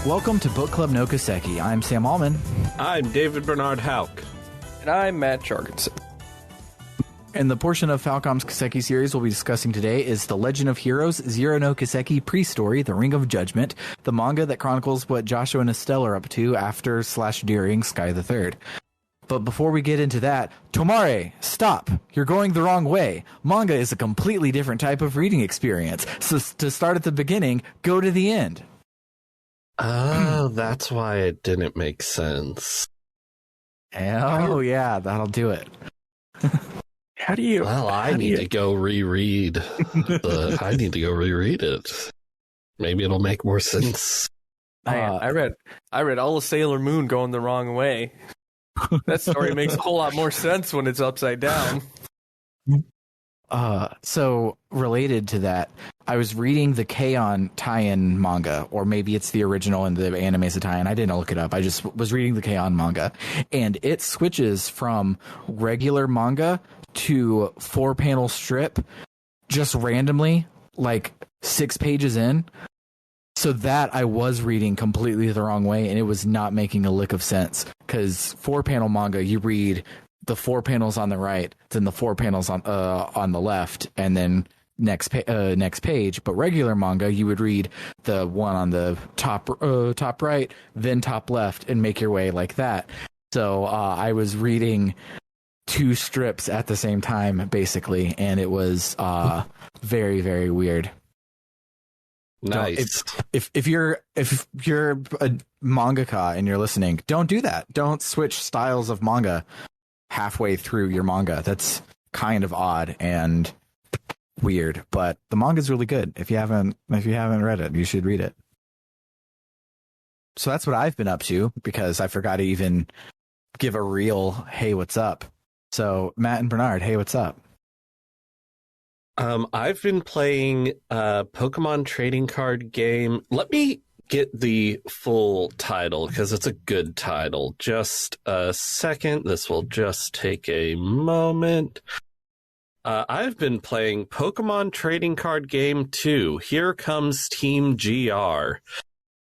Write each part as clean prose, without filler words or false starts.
Welcome to Book Club no Kiseki. I'm Sam Allman. I'm David Bernard Hauk. And I'm Matt Jorgensen. And the portion of Falcom's Kiseki series we'll be discussing today is The Legend of Heroes, Zero no Kiseki Pre-Story, The Ring of Judgment, the manga that chronicles what Joshua and Estelle are up to after/during Sky the Third. But before we get into that, Tomare, stop! You're going the wrong way. Manga is a completely different type of reading experience. So to start at the beginning, go to the end. Oh, that's why it didn't make sense. Oh, yeah, that'll do it. How do you... Well, I need to go reread it. Maybe it'll make more sense. I read all of Sailor Moon going the wrong way. That story makes a whole lot more sense when it's upside down. So related to that, I was reading the K-On! Tie-In manga, or maybe it's the original and the anime's a tie-in. I didn't look it up. I just was reading the K-On! Manga, and it switches from regular manga to 4-panel strip just randomly, like 6 pages in. So that I was reading completely the wrong way, and it was not making a lick of sense, because 4-panel manga, you read the 4 panels on the right, then the 4 panels on the left, and then next page. But regular manga, you would read the one on the top right, then top left, and make your way like that. So I was reading 2 strips at the same time, basically, and it was very, very weird. Nice. If you're a mangaka and you're listening, don't do that. Don't switch styles of manga halfway through your manga. That's kind of odd and weird, but the manga's really good. If you haven't read it, you should read it. So that's what I've been up to, because I forgot to even give a real hey, what's up. So Matt and Bernard, hey, what's up? I've been playing a Pokemon trading card game. Let me get the full title, because it's a good title. Just a second. This will just take a moment. I've been playing Pokemon Trading Card Game 2. Here Comes Team GR.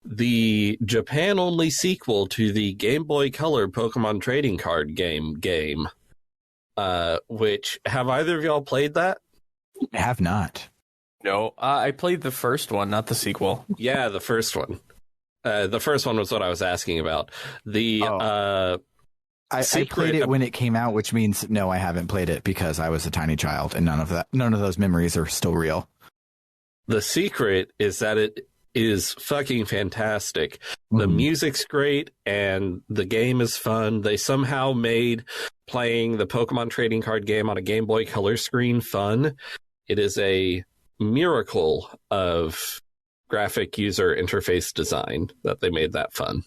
The Japan-only sequel to the Game Boy Color Pokemon Trading Card game. Which, have either of y'all played that? I have not. No, I played the first one, not the sequel. Yeah, the first one. The first one was what I was asking about. I played it when it came out, which means no, I haven't played it because I was a tiny child, and none of those memories are still real. The secret is that it is fucking fantastic. The music's great, and the game is fun. They somehow made playing the Pokemon trading card game on a Game Boy Color screen fun. It is a miracle of graphic user interface design that they made that fun.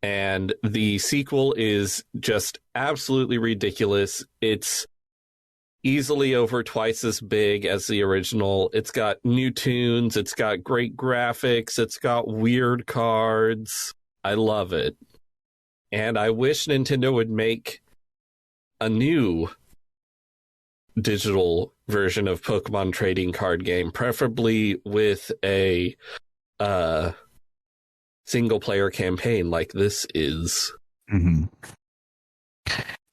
And the sequel is just absolutely ridiculous. It's easily over twice as big as the original. It's got new tunes. It's got great graphics. It's got weird cards. I love it. And I wish Nintendo would make a new digital version of Pokemon trading card game, preferably with a single player campaign like this is. Mm-hmm.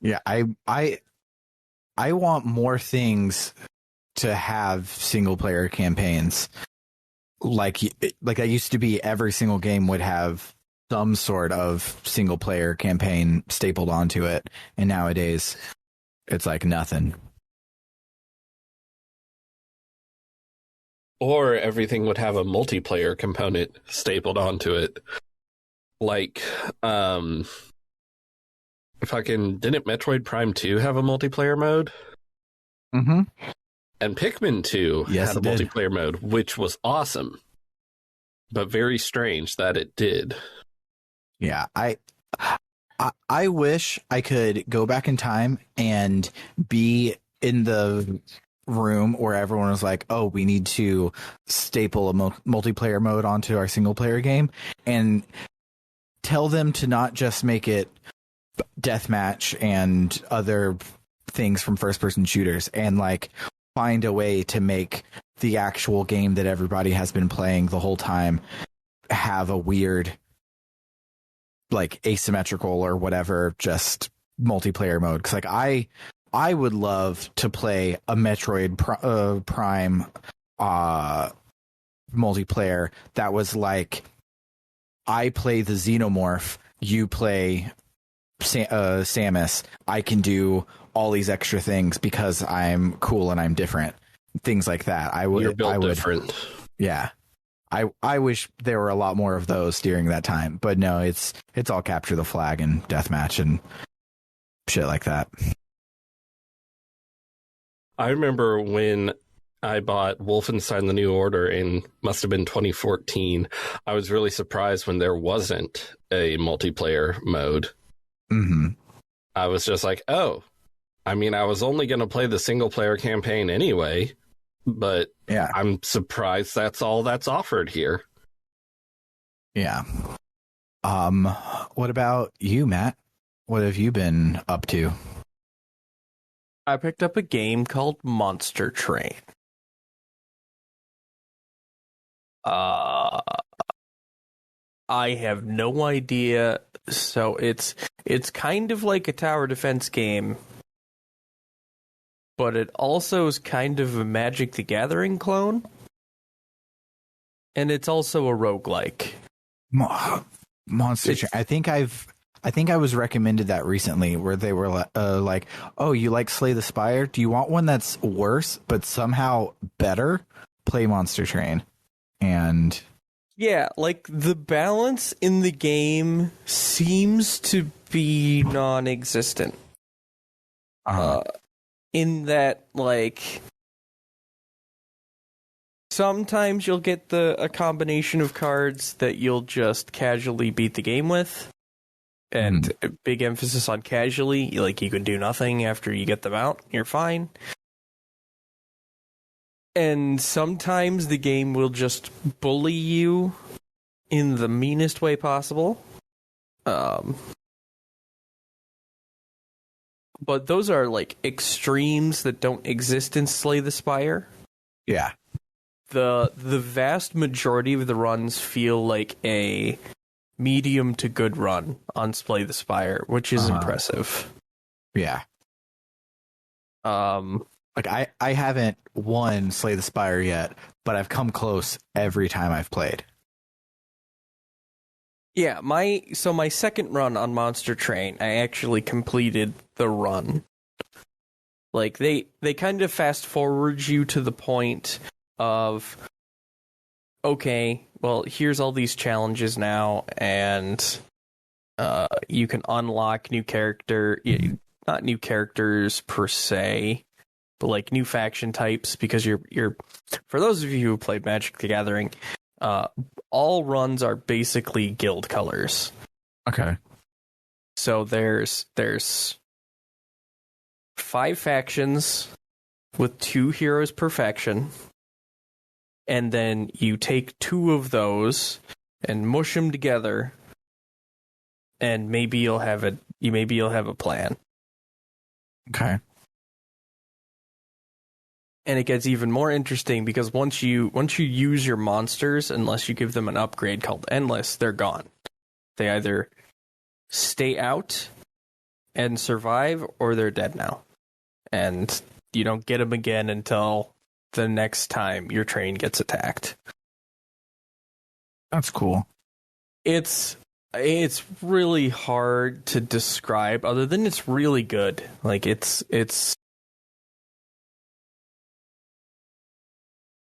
Yeah, I want more things to have single player campaigns. Like I used to be, every single game would have some sort of single player campaign stapled onto it, and nowadays it's like nothing. Or everything would have a multiplayer component stapled onto it. Like, didn't Metroid Prime 2 have a multiplayer mode? Mm-hmm. And Pikmin 2 had a multiplayer mode, which was awesome. But very strange that it did. Yeah, I wish I could go back in time and be in the room where everyone was like, oh, we need to staple a multiplayer mode onto our single player game, and tell them to not just make it deathmatch and other things from first person shooters, and like find a way to make the actual game that everybody has been playing the whole time have a weird, like, asymmetrical or whatever, just multiplayer mode. Because, like, I would love to play a Metroid Prime multiplayer that was like, I play the Xenomorph, you play Samus. I can do all these extra things because I'm cool and I'm different. Things like that. You're built different. Yeah. I wish there were a lot more of those during that time, but no, it's all capture the flag and deathmatch and shit like that. I remember when I bought Wolfenstein: The New Order in must have been 2014. I was really surprised when there wasn't a multiplayer mode. Mm-hmm. I was just like, oh, I mean, I was only going to play the single player campaign anyway, but yeah, I'm surprised that's all that's offered here. Yeah. What about you, Matt? What have you been up to? I picked up a game called Monster Train. I have no idea. So it's kind of like a tower defense game, but it also is kind of a Magic the Gathering clone. And it's also a roguelike. Monster Train. I think I was recommended that recently, where they were like, oh, you like Slay the Spire? Do you want one that's worse but somehow better? Play Monster Train. And yeah, like the balance in the game seems to be non-existent. In that, like, sometimes you'll get a combination of cards that you'll just casually beat the game with. And a big emphasis on casually. Like, you can do nothing after you get them out. You're fine. And sometimes the game will just bully you in the meanest way possible. But those are, like, extremes that don't exist in Slay the Spire. yeah. The vast majority of the runs feel like a medium to good run on Slay the Spire, which is impressive. Yeah. Like, I haven't won Slay the Spire yet, but I've come close every time I've played. Yeah, my second run on Monster Train, I actually completed the run. Like, they kind of fast forward you to the point of, okay, well, here's all these challenges now, and you can unlock not new characters per se, but like new faction types, because you're for those of you who played Magic the Gathering, all runs are basically guild colors. Okay. So there's 5 factions with 2 heroes per faction, and then you take 2 of those and mush them together, and maybe you'll have a plan. Okay. And it gets even more interesting because once you use your monsters, unless you give them an upgrade called Endless, they're gone. They either stay out and survive, or they're dead now. And you don't get them again until the next time your train gets attacked. That's cool. It's really hard to describe, other than it's really good. Like, it's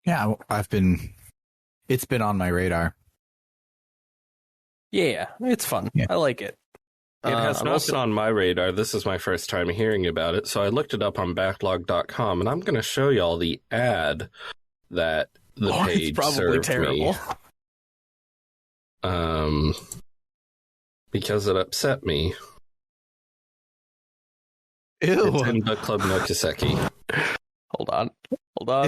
yeah, it's been on my radar. yeah, it's fun. Yeah. I like it. It has not been on my radar. This is my first time hearing about it, so I looked it up on backlog.com, and I'm going to show you all the ad that the page it's probably served terrible. Me. Because it upset me. Ew. It's in Bookclub no Kiseki. Hold on.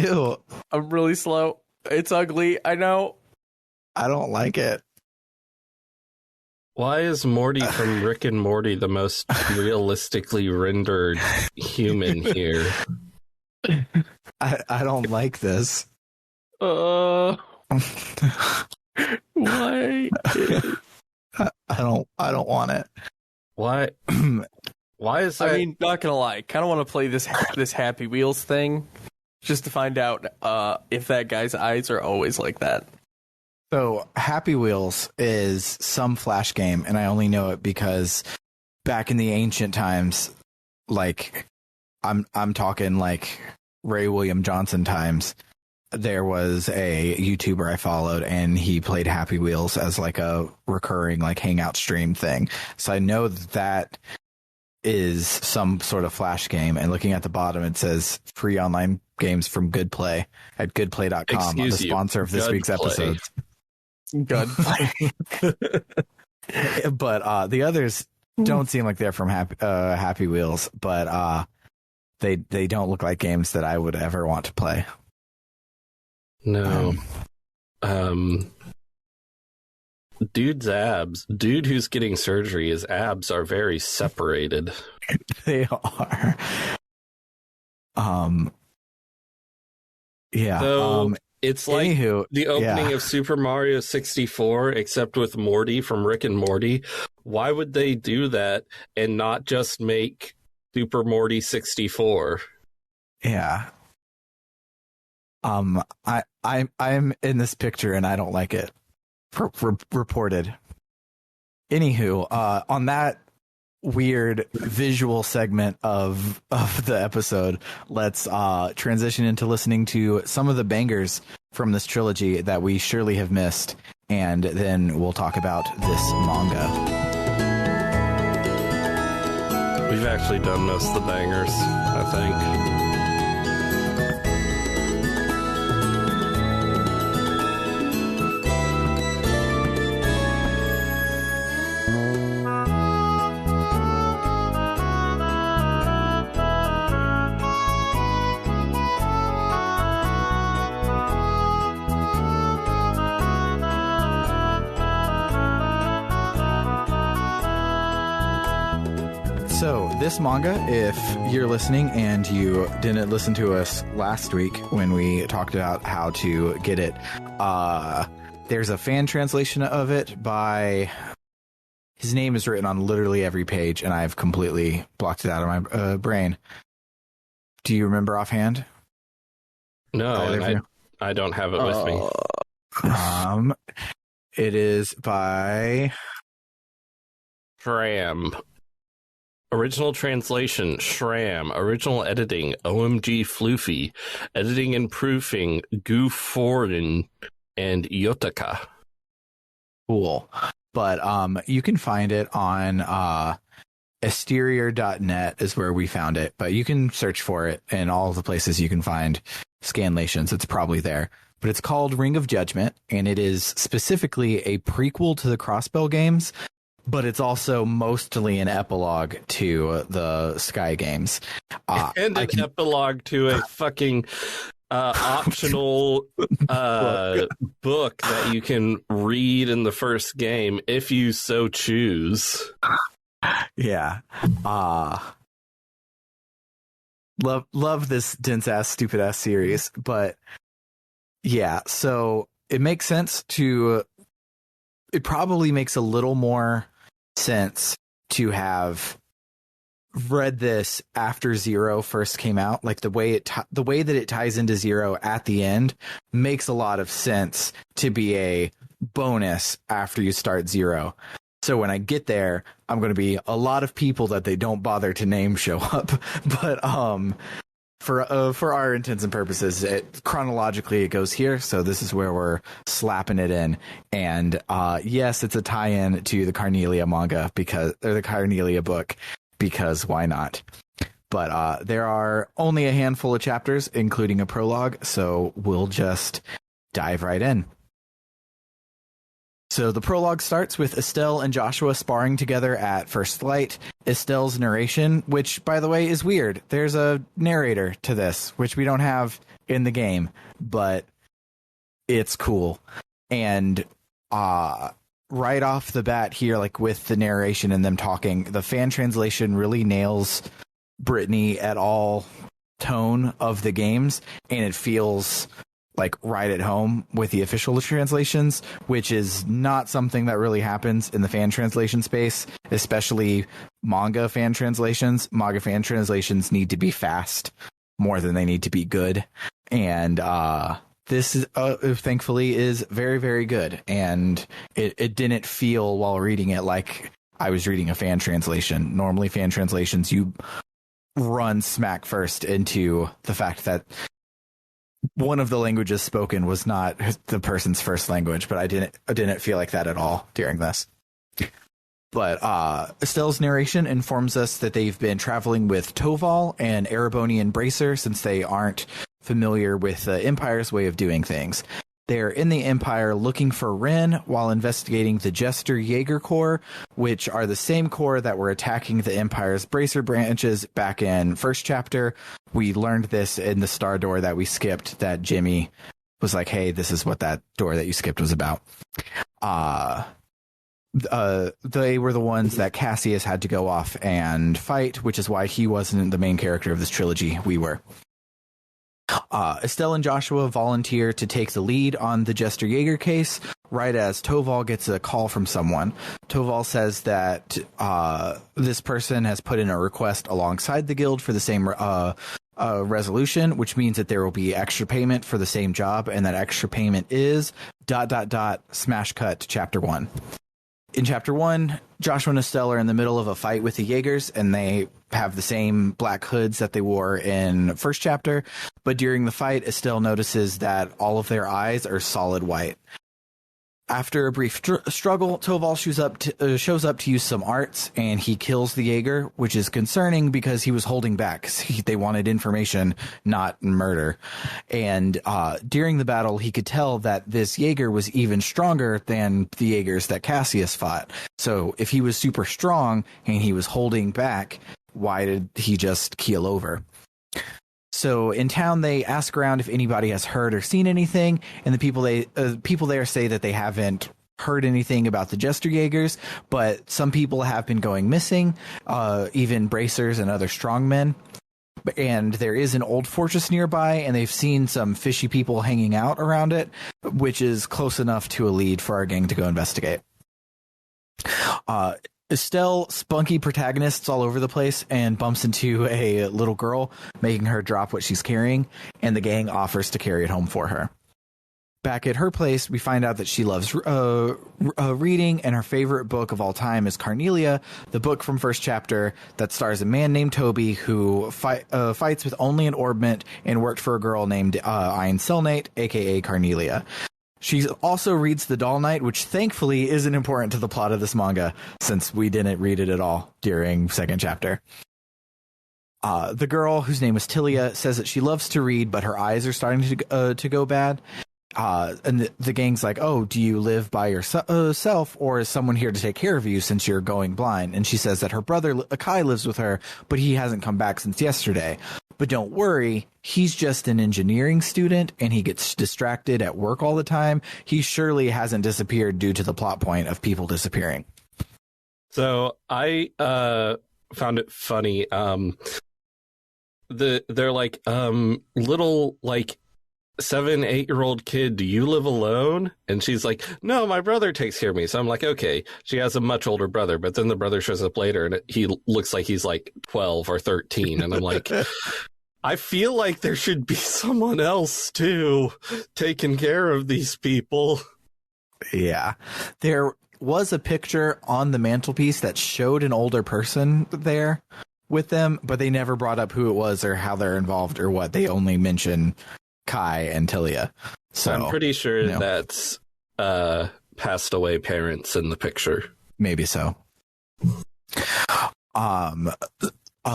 Ew. I'm really slow. It's ugly. I know. I don't like it. Why is Morty from Rick and Morty the most realistically rendered human here? I don't like this. Why? I don't want it. Why? Why is that? I mean, not gonna lie, kind of want to play this Happy Wheels thing just to find out if that guy's eyes are always like that. So Happy Wheels is some Flash game, and I only know it because back in the ancient times, like I'm talking like Ray William Johnson times, there was a YouTuber I followed, and he played Happy Wheels as like a recurring like hangout stream thing. So I know that is some sort of Flash game, and looking at the bottom, it says free online games from Good Play at goodplay.com, the sponsor of this week's episode. Good. But the others don't seem like they're from Happy Wheels, but they don't look like games that I would ever want to play. No. Dude's abs. Dude who's getting surgery, his abs are very separated. They are. Yeah. So it's like the opening yeah. of Super Mario 64, except with Morty from Rick and Morty. Why would they do that and not just make Super Morty 64? Yeah. I'm in this picture and I don't like it. Reported. Anywho, on that weird visual segment of the episode, let's transition into listening to some of the bangers from this trilogy that we surely have missed, and then we'll talk about this manga. We've actually done most of the bangers, I think. So this manga, if you're listening and you didn't listen to us last week when we talked about how to get it, there's a fan translation of it by, his name is written on literally every page, and I've completely blocked it out of my brain. Do you remember offhand? No, and I don't have it with me. It is by Shram. Original translation, Shram. Original editing, OMG Floofy. Editing and proofing, Goof Forden and Yotaka. Cool. But you can find it on exterior.net is where we found it. But you can search for it in all the places you can find scanlations. It's probably there. But it's called Ring of Judgment, and it is specifically a prequel to the Crossbell games, but it's also mostly an epilogue to the Sky games. And an epilogue to a fucking optional book that you can read in the first game if you so choose. Yeah. Love this dense ass, stupid ass series. But yeah, so it makes sense it probably makes a little more sense to have read this after Zero first came out. Like the way that it ties into Zero at the end makes a lot of sense to be a bonus after you start Zero. So when I get there, I'm going to be a lot of people that they don't bother to name show up. But for our intents and purposes, chronologically it goes here. So this is where we're slapping it in. And yes, it's a tie-in to the Carnelia manga or the Carnelia book, because why not? But there are only a handful of chapters, including a prologue. So we'll just dive right in. So the prologue starts with Estelle and Joshua sparring together at first light. Estelle's narration, which, by the way, is weird. There's a narrator to this, which we don't have in the game, but it's cool. And right off the bat here, like with the narration and them talking, the fan translation really nails Brittany et al. Tone of the games, and it feels like right at home with the official translations, which is not something that really happens in the fan translation space, especially manga fan translations. Manga fan translations need to be fast more than they need to be good. And this is thankfully is very, very good. And it didn't feel while reading it like I was reading a fan translation. Normally fan translations, you run smack first into the fact that one of the languages spoken was not the person's first language, but I didn't feel like that at all during this. But Estelle's narration informs us that they've been traveling with Toval, an Erebonian bracer, since they aren't familiar with the Empire's way of doing things. They're in the Empire looking for Ren while investigating the Jester Jaeger Corps, which are the same corps that were attacking the Empire's bracer branches back in first chapter. We learned this in the Star Door that we skipped, that Jimmy was like, hey, this is what that door that you skipped was about. They were the ones that Cassius had to go off and fight, which is why he wasn't the main character of this trilogy. We were. Estelle and Joshua volunteer to take the lead on the Jester Jaeger case right as Toval gets a call from someone. Toval says that this person has put in a request alongside the guild for the same resolution, which means that there will be extra payment for the same job, and that extra payment is ... smash cut to chapter 1. In chapter 1, Joshua and Estelle are in the middle of a fight with the Jaegers, and they have the same black hoods that they wore in first chapter. But during the fight, Estelle notices that all of their eyes are solid white. After a brief struggle, Toval shows up to use some arts, and he kills the Jaeger, which is concerning because he was holding back. They wanted information, not murder. And during the battle, he could tell that this Jaeger was even stronger than the Jaegers that Cassius fought. So if he was super strong and he was holding back, why did he just keel over? So in town, they ask around if anybody has heard or seen anything, and the people there say that they haven't heard anything about the Jester Jaegers, but some people have been going missing, even bracers and other strongmen. And there is an old fortress nearby, and they've seen some fishy people hanging out around it, which is close enough to a lead for our gang to go investigate. Estelle spunky protagonists all over the place and bumps into a little girl, making her drop what she's carrying, and the gang offers to carry it home for her. Back at her place, we find out that she loves reading, and her favorite book of all time is Carnelia, the book from first chapter that stars a man named Toby who fights with only an orbment and worked for a girl named Ein Selnate, aka Carnelia. She also reads The Doll Knight, which thankfully isn't important to the plot of this manga, since we didn't read it at all during second chapter. The girl, whose name is Tilia, says that she loves to read, but her eyes are starting to go bad. And the gang's like, oh, do you live by yourself, or is someone here to take care of you since you're going blind? And she says that her brother Kai lives with her, but he hasn't come back since yesterday. But don't worry, he's just an engineering student, and he gets distracted at work all the time. He surely hasn't disappeared due to the plot point of people disappearing. So I found it funny. They're like, little, like, 7-8-year-old kid, do you live alone? And she's like, no, my brother takes care of me. So I'm like, okay, she has a much older brother, but then the brother shows up later and he looks like he's like 12 or 13. And I'm like, I feel like there should be someone else too taking care of these people. Yeah, there was a picture on the mantelpiece that showed an older person there with them, but they never brought up who it was or how they're involved or what. They only mention Kai and Tilia. So I'm pretty sure that's passed away parents in the picture. Maybe so.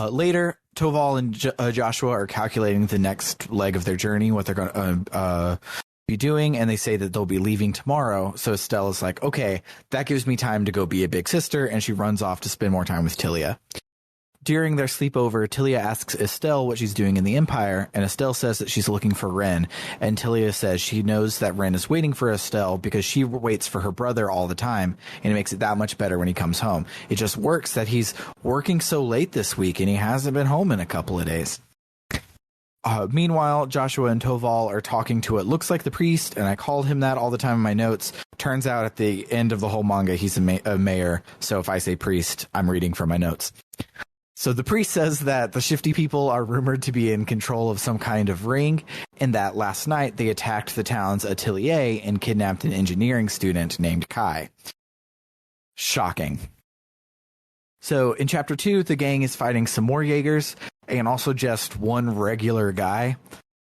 Later, Toval and Joshua are calculating the next leg of their journey, what they're going to be doing, and they say that they'll be leaving tomorrow. So Stella's like, okay, that gives me time to go be a big sister, and she runs off to spend more time with Tilia. During their sleepover, Tilia asks Estelle what she's doing in the Empire, and Estelle says that she's looking for Ren, and Tilia says she knows that Ren is waiting for Estelle because she waits for her brother all the time, and it makes it that much better when he comes home. It just works that he's working so late this week, and he hasn't been home in a couple of days. Meanwhile, Joshua and Toval are talking to what looks like the priest, and I called him that all the time in my notes. Turns out at the end of the whole manga, he's a mayor, so if I say priest, I'm reading from my notes. So the priest says that the shifty people are rumored to be in control of some kind of ring, and that last night they attacked the town's atelier and kidnapped an engineering student named Kai. Shocking. So in chapter 2, the gang is fighting some more Jaegers and also just one regular guy,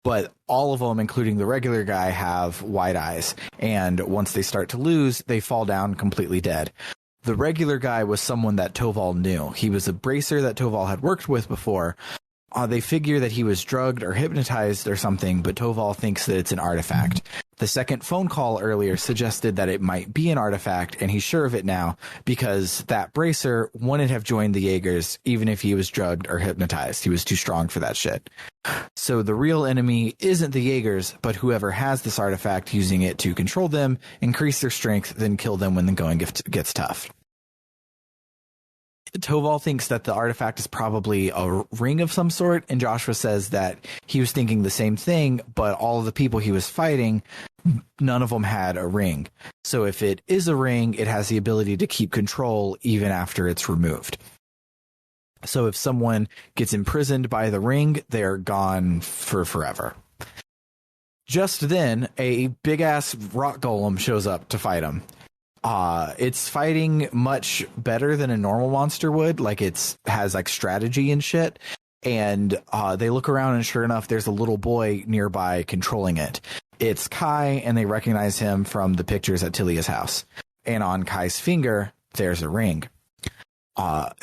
but all of them, including the regular guy, have white eyes, and once they start to lose, they fall down completely dead. The regular guy was someone that Toval knew. He was a bracer that Toval had worked with before. They figure that he was drugged or hypnotized or something, but Toval thinks that it's an artifact. The second phone call earlier suggested that it might be an artifact, and he's sure of it now because that bracer wouldn't have joined the Jaegers even if he was drugged or hypnotized. He was too strong for that shit. So the real enemy isn't the Jaegers, but whoever has this artifact using it to control them, increase their strength, then kill them when the going gets tough. Toval thinks that the artifact is probably a ring of some sort, and Joshua says that he was thinking the same thing, but all of the people he was fighting, none of them had a ring. So if it is a ring, it has the ability to keep control even after it's removed. So if someone gets imprisoned by the ring, they're gone for forever. Just then, a big-ass rock golem shows up to fight him. It's fighting much better than a normal monster would. Like, has like strategy and shit. And they look around, and sure enough, there's a little boy nearby controlling it. It's Kai, and they recognize him from the pictures at Tilia's house. And on Kai's finger, there's a ring.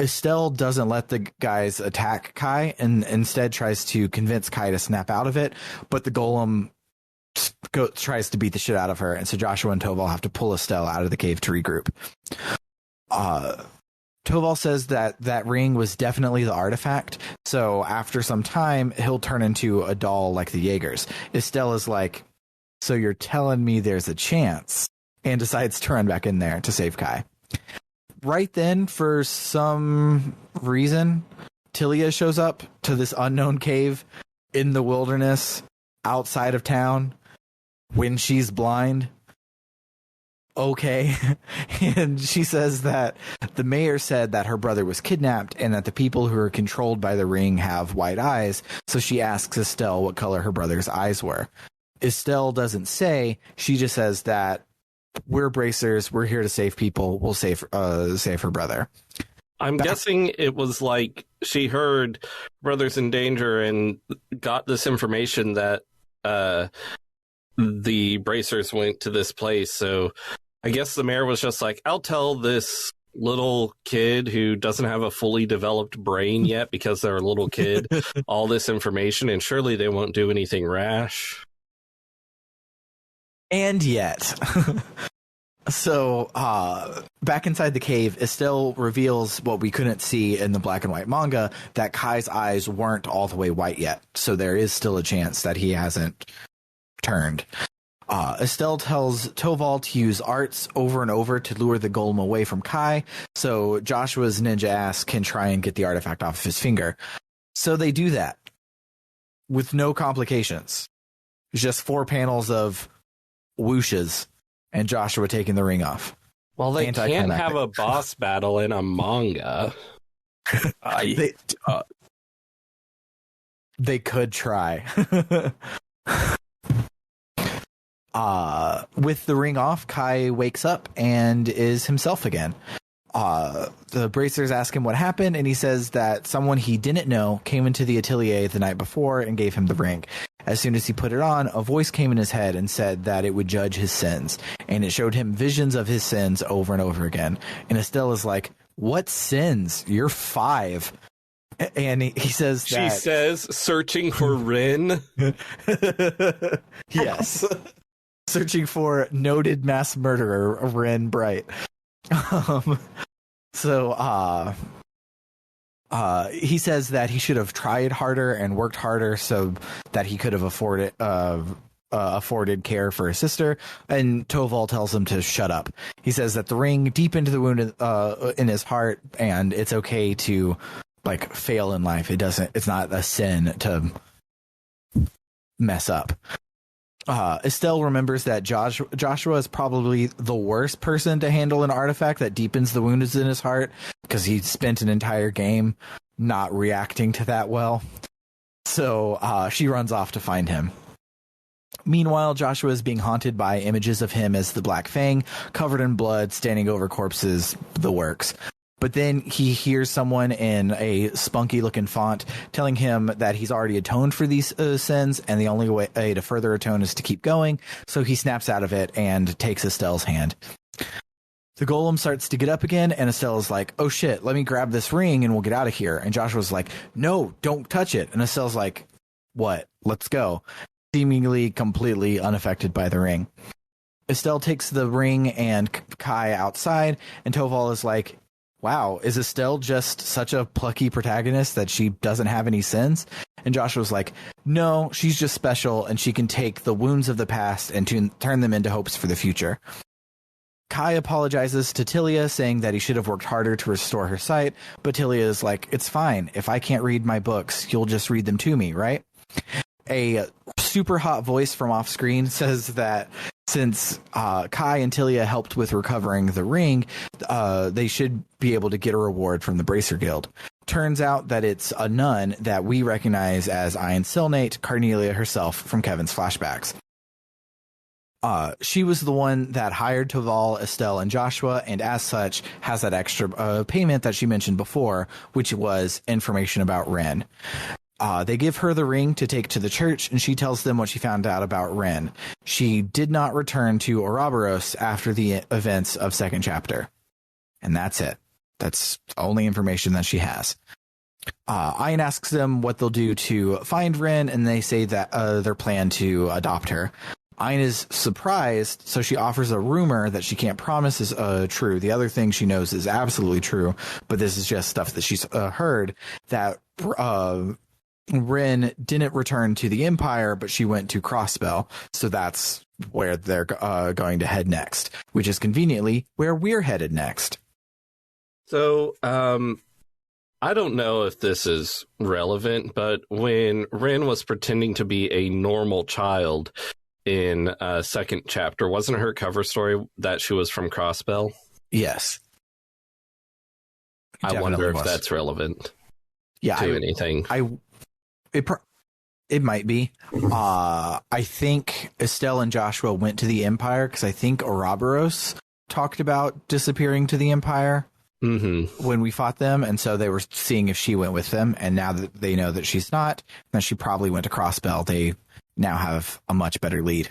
Estelle doesn't let the guys attack Kai, and instead tries to convince Kai to snap out of it. But the golem tries to beat the shit out of her, and so Joshua and Toval have to pull Estelle out of the cave to regroup. Toval says that ring was definitely the artifact, so after some time, he'll turn into a doll like the Jaegers. Estelle is like, so you're telling me there's a chance, and decides to run back in there to save Kai. Right then, for some reason, Tilia shows up to this unknown cave in the wilderness outside of town when she's blind. Okay. And she says that the mayor said that her brother was kidnapped and that the people who are controlled by the ring have white eyes. So she asks Estelle what color her brother's eyes were. Estelle doesn't say. She just says that we're bracers. We're here to save people. We'll save her brother. I'm guessing it was like she heard brothers in danger and got this information that the bracers went to this place. So I guess the mayor was just like, I'll tell this little kid who doesn't have a fully developed brain yet because they're a little kid all this information, and surely they won't do anything rash. And yet. So back inside the cave, Estelle reveals what we couldn't see in the black and white manga, that Kai's eyes weren't all the way white yet. So there is still a chance that he hasn't turned. Estelle tells Toval to use arts over and over to lure the golem away from Kai, so Joshua's ninja ass can try and get the artifact off of his finger. So they do that with no complications. Just 4 panels of whooshes and Joshua taking the ring off. Well, they can't have a boss battle in a manga. They could try. With the ring off, Kai wakes up and is himself again. The bracers ask him what happened, and he says that someone he didn't know came into the atelier the night before and gave him the ring. As soon as he put it on, a voice came in his head and said that it would judge his sins, and it showed him visions of his sins over and over again. And Estelle is like, what sins? You're 5. And he says that... She says, searching for Rin. Yes. Searching for noted mass murderer Ren Bright. He says that he should have tried harder and worked harder so that he could have afforded care for his sister. And Toval tells him to shut up. He says that the ring deep into the wound in his heart, and it's okay to like fail in life. It's not a sin to mess up. Estelle remembers that Joshua is probably the worst person to handle an artifact that deepens the wounds in his heart, because he spent an entire game not reacting to that well. So she runs off to find him. Meanwhile, Joshua is being haunted by images of him as the Black Fang, covered in blood, standing over corpses, the works. But then he hears someone in a spunky-looking font telling him that he's already atoned for these sins, and the only way to further atone is to keep going. So he snaps out of it and takes Estelle's hand. The golem starts to get up again, and Estelle's like, oh shit, let me grab this ring and we'll get out of here. And Joshua's like, no, don't touch it. And Estelle's like, what? Let's go. Seemingly completely unaffected by the ring. Estelle takes the ring and Kai outside, and Toval is like, wow, is Estelle just such a plucky protagonist that she doesn't have any sins? And Joshua's like, no, she's just special, and she can take the wounds of the past and turn them into hopes for the future. Kai apologizes to Tilia, saying that he should have worked harder to restore her sight, but Tilia is like, it's fine. If I can't read my books, you'll just read them to me, right? A super hot voice from off screen says that since Kai and Tilia helped with recovering the ring, they should be able to get a reward from the Bracer Guild. Turns out that it's a nun that we recognize as Ian Silnate, Carnelia herself from Kevin's flashbacks. She was the one that hired Toval, Estelle, and Joshua, and as such has that extra payment that she mentioned before, which was information about Ren. They give her the ring to take to the church, and she tells them what she found out about Ren. She did not return to Ouroboros after the events of second chapter. And that's it. That's only information that she has. Ian asks them what they'll do to find Ren, and they say that their plan to adopt her. Ian is surprised, so she offers a rumor that she can't promise is true. The other thing she knows is absolutely true, but this is just stuff that she's heard, that Ren didn't return to the Empire, but she went to Crossbell, so that's where they're going to head next, which is conveniently where we're headed next. So, I don't know if this is relevant, but when Ren was pretending to be a normal child in second chapter, wasn't her cover story that she was from Crossbell? Yes. I wonder if that's relevant to anything. It might be. I think Estelle and Joshua went to the Empire because I think Ouroboros talked about disappearing to the Empire when we fought them, and so they were seeing if she went with them, and now that they know that she's not, that she probably went to Crossbell, they now have a much better lead.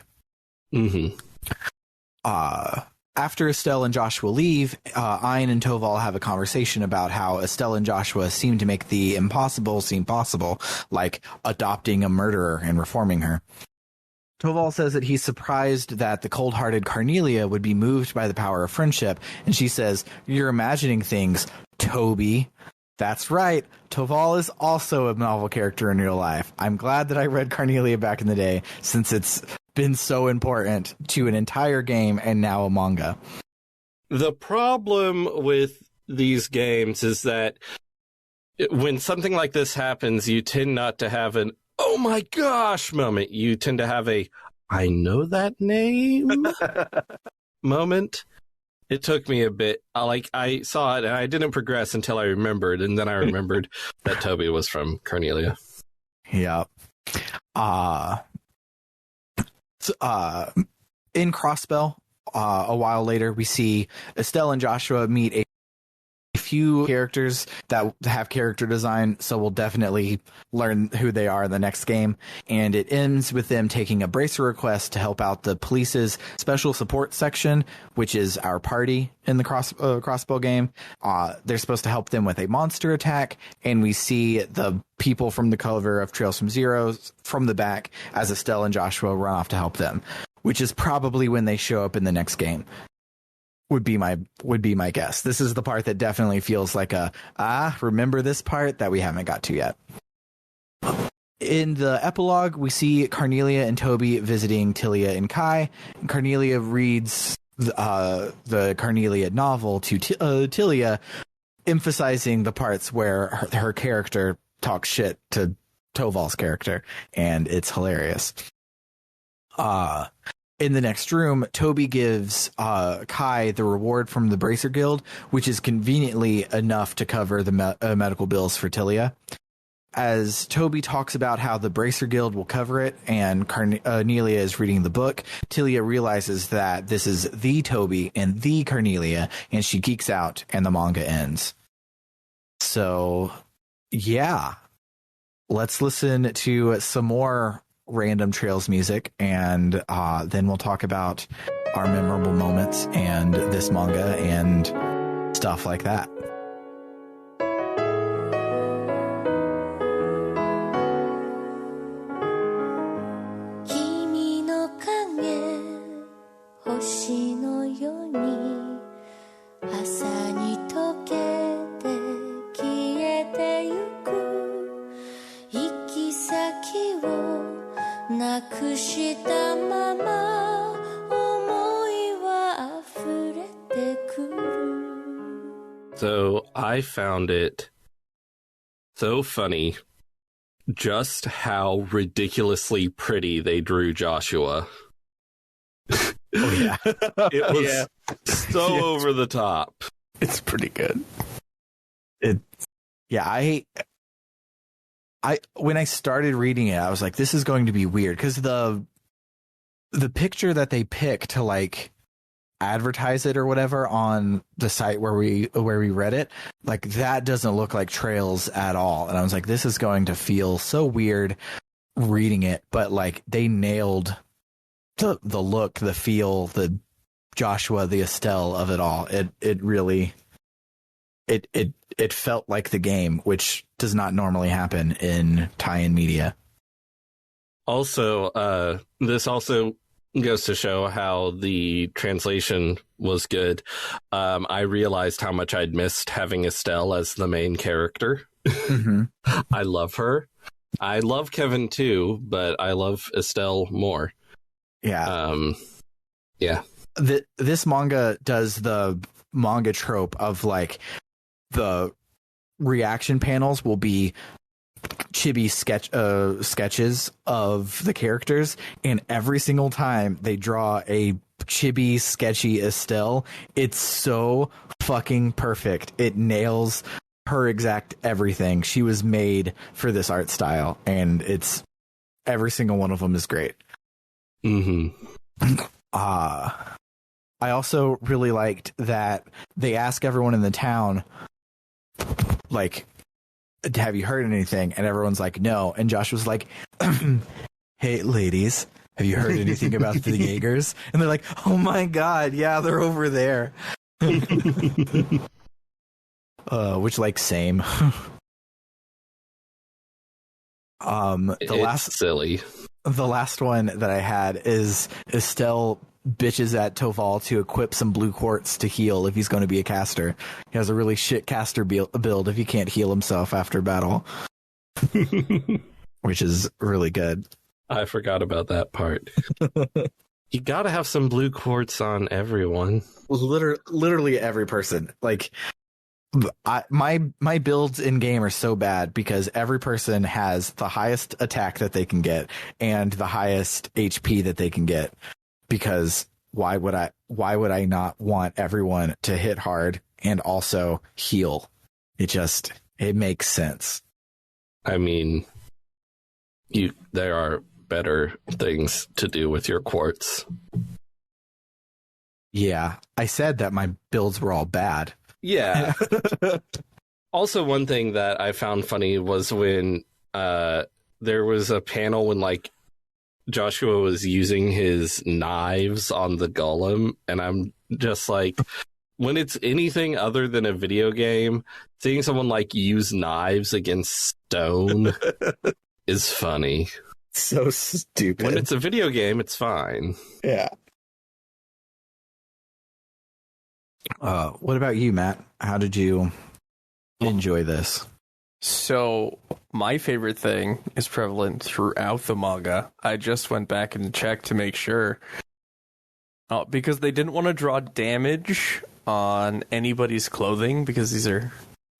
After Estelle and Joshua leave, Ian and Toval have a conversation about how Estelle and Joshua seem to make the impossible seem possible, like adopting a murderer and reforming her. Toval says that he's surprised that the cold-hearted Carnelia would be moved by the power of friendship, and she says, "You're imagining things, Toby." That's right. Toval is also a novel character in real life. I'm glad that I read Carnelia back in the day, since it's been so important to an entire game and now a manga. The problem with these games is that when something like this happens, you tend not to have an "oh my gosh" moment. You tend to have a "I know that name" moment. It took me a bit. I saw it and I didn't progress until I remembered, and then I remembered that Toby was from Carnelia. Yeah. In Crossbell, a while later, we see Estelle and Joshua meet a few characters that have character design, so we'll definitely learn who they are in the next game. And it ends with them taking a bracer request to help out the police's special support section, which is our party in the Crossbow game. They're supposed to help them with a monster attack, and we see the people from the cover of Trails from Zero from the back as Estelle and Joshua run off to help them, which is probably when they show up in the next game. Would be my guess. This is the part that definitely feels like remember this part that we haven't got to yet. In the epilogue, we see Carnelia and Toby visiting Tilia and Kai. And Carnelia reads the Carnelia novel to Tilia, emphasizing the parts where her character talks shit to Toval's character, and it's hilarious. In the next room, Toby gives Kai the reward from the Bracer Guild, which is conveniently enough to cover the medical bills for Tilia. As Toby talks about how the Bracer Guild will cover it, and Carnelia is reading the book, Tilia realizes that this is the Toby and the Carnelia, and she geeks out, and the manga ends. So, yeah. Let's listen to some more Random Trails music, and then we'll talk about our memorable moments and this manga and stuff like that. 星のように朝に溶けて消えてゆく行き先をなくしたまま思いは溢れてくる So I found it so funny just how ridiculously pretty they drew Joshua. Oh yeah. It was so over the top. It's pretty good. I when I started reading it, I was like, this is going to be weird, because the picture that they pick to like advertise it or whatever on the site where we read it, like that doesn't look like Trails at all. And I was like, this is going to feel so weird reading it, but like they nailed the look, the feel, the Joshua, the Estelle of it all. It really felt like the game, which does not normally happen in tie-in media. Also, this also goes to show how the translation was good. I realized how much I'd missed having Estelle as the main character. Mm-hmm. I love her. I love Kevin too, but I love Estelle more. Yeah. Yeah. This manga does the manga trope of like the reaction panels will be chibi sketches of the characters, and every single time they draw a chibi sketchy Estelle, it's so fucking perfect. It nails her exact everything. She was made for this art style, and it's every single one of them is great. Mm-hmm. I also really liked that they ask everyone in the town, like, have you heard anything? And everyone's like, no. And Josh was like, hey, ladies, have you heard anything about the Jaegers? And they're like, oh my God, yeah, they're over there. Which, like, same. Silly. The last one that I had is Estelle bitches at Toval to equip some blue quartz to heal if he's going to be a caster. He has a really shit caster build if he can't heal himself after battle. Which is really good. I forgot about that part. You gotta have some blue quartz on everyone. Literally every person. Like, my builds in game are so bad because every person has the highest attack that they can get and the highest HP that they can get. Because why would I not want everyone to hit hard and also heal? It makes sense. I mean, there are better things to do with your quartz. Yeah, I said that my builds were all bad. Yeah. Also, one thing that I found funny was when there was a panel when like Joshua was using his knives on the golem, and I'm just like, when it's anything other than a video game, seeing someone like use knives against stone is funny. So stupid. When it's a video game, it's fine. Yeah. What about you, Matt? How did you enjoy this? So, my favorite thing is prevalent throughout the manga. I just went back and checked to make sure. Because they didn't want to draw damage on anybody's clothing, because these are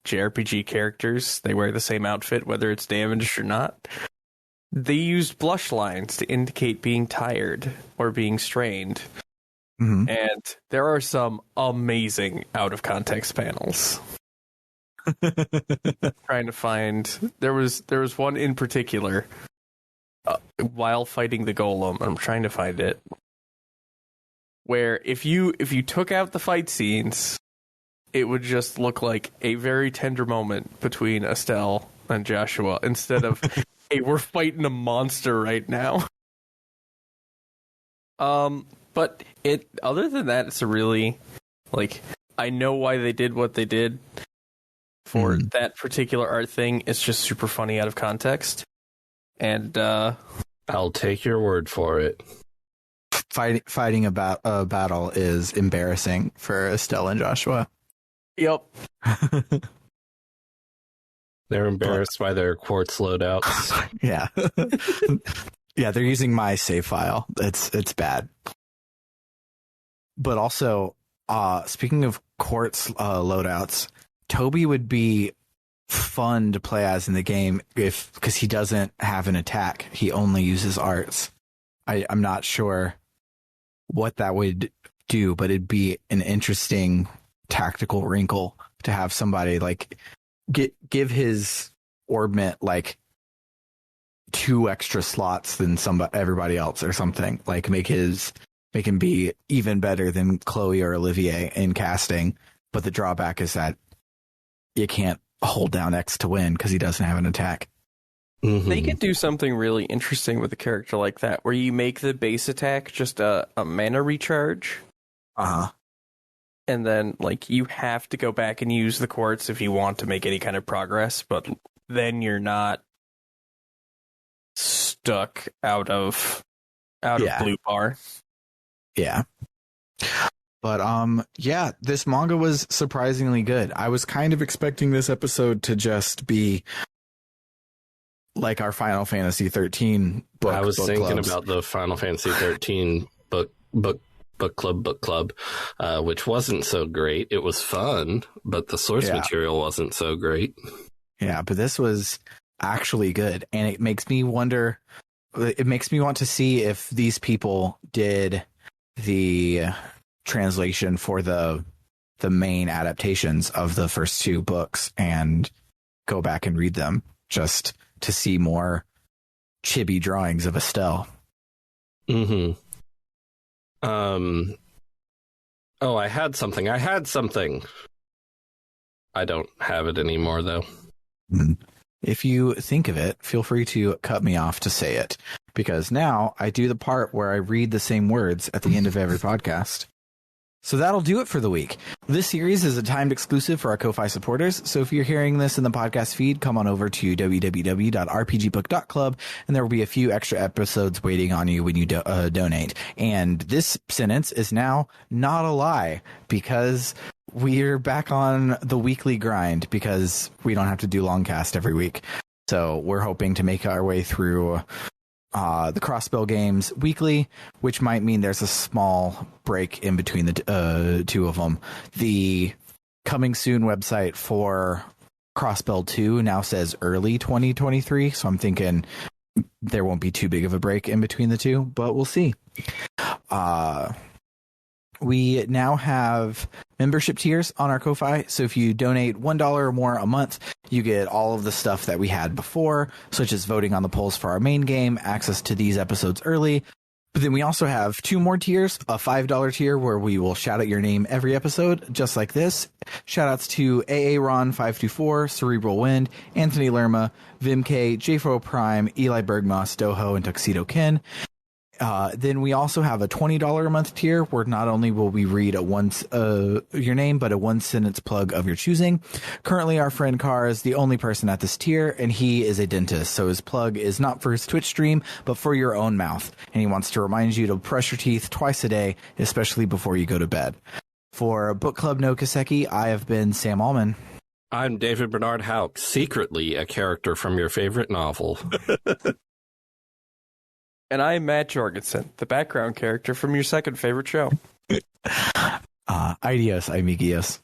JRPG characters, they wear the same outfit, whether it's damaged or not. They used blush lines to indicate being tired or being strained. Mm-hmm. And there are some amazing out-of-context panels. Trying to find... There was one in particular while fighting the golem. I'm trying to find it. Where if you took out the fight scenes, it would just look like a very tender moment between Estelle and Joshua instead of, hey, we're fighting a monster right now. But other than that, it's a really, like, I know why they did what they did for that particular art thing. It's just super funny out of context. And I'll take your word for it. Fighting a battle is embarrassing for Estelle and Joshua. Yep. They're embarrassed by their quartz loadouts. Yeah. Yeah, they're using my save file. It's bad. But also, speaking of quartz loadouts, Toby would be fun to play as in the game because he doesn't have an attack. He only uses arts. I'm not sure what that would do, but it'd be an interesting tactical wrinkle to have somebody like give his orbment like 2 extra slots than everybody else or something, like make him be even better than Chloe or Olivier in casting. But the drawback is that you can't hold down X to win because he doesn't have an attack. Mm-hmm. They could do something really interesting with a character like that, where you make the base attack just a mana recharge. And then, like, you have to go back and use the quartz if you want to make any kind of progress, but then you're not stuck out of blue bar. Yeah. But yeah, this manga was surprisingly good. I was kind of expecting this episode to just be like our Final Fantasy 13 book. I was thinking clubs. about the Final Fantasy 13 book club, which wasn't so great. It was fun, but the source material wasn't so great. Yeah, but this was actually good, and it makes me wonder. It makes me want to see if these people did the translation for the main adaptations of the first 2 books and go back and read them just to see more chibi drawings of Estelle. Mm-hmm. Oh, I had something. I don't have it anymore, though. If you think of it, feel free to cut me off to say it, because now I do the part where I read the same words at the end of every podcast. So that'll do it for the week. This series is a timed exclusive for our Ko-Fi supporters, so if you're hearing this in the podcast feed, come on over to www.rpgbook.club, and there will be a few extra episodes waiting on you when you donate. And this sentence is now not a lie, because we're back on the weekly grind, because we don't have to do long cast every week. So we're hoping to make our way through the Crossbell games weekly, which might mean there's a small break in between the 2 of them. The coming soon website for Crossbell 2 now says early 2023, so I'm thinking there won't be too big of a break in between the 2, but we'll see. We now have membership tiers on our Ko-Fi, so if you donate $1 or more a month, you get all of the stuff that we had before, such as voting on the polls for our main game, access to these episodes early. But then we also have 2 more tiers, a $5 tier where we will shout out your name every episode, just like this. Shoutouts to AA Ron 524, Cerebral Wind, Anthony Lerma, Vim K, J4 Prime, Eli Bergmas, Doho, and Tuxedo Ken. Then we also have a $20 a month tier where not only will we read your name, but a 1-sentence plug of your choosing. Currently, our friend Carr is the only person at this tier, and he is a dentist, so his plug is not for his Twitch stream, but for your own mouth. And he wants to remind you to brush your teeth twice a day, especially before you go to bed. For Book Club no Kiseki, I have been Sam Allman. I'm David Bernard Houck, secretly a character from your favorite novel. And I'm Matt Jorgensen, the background character from your second favorite show. Adios, amiguios.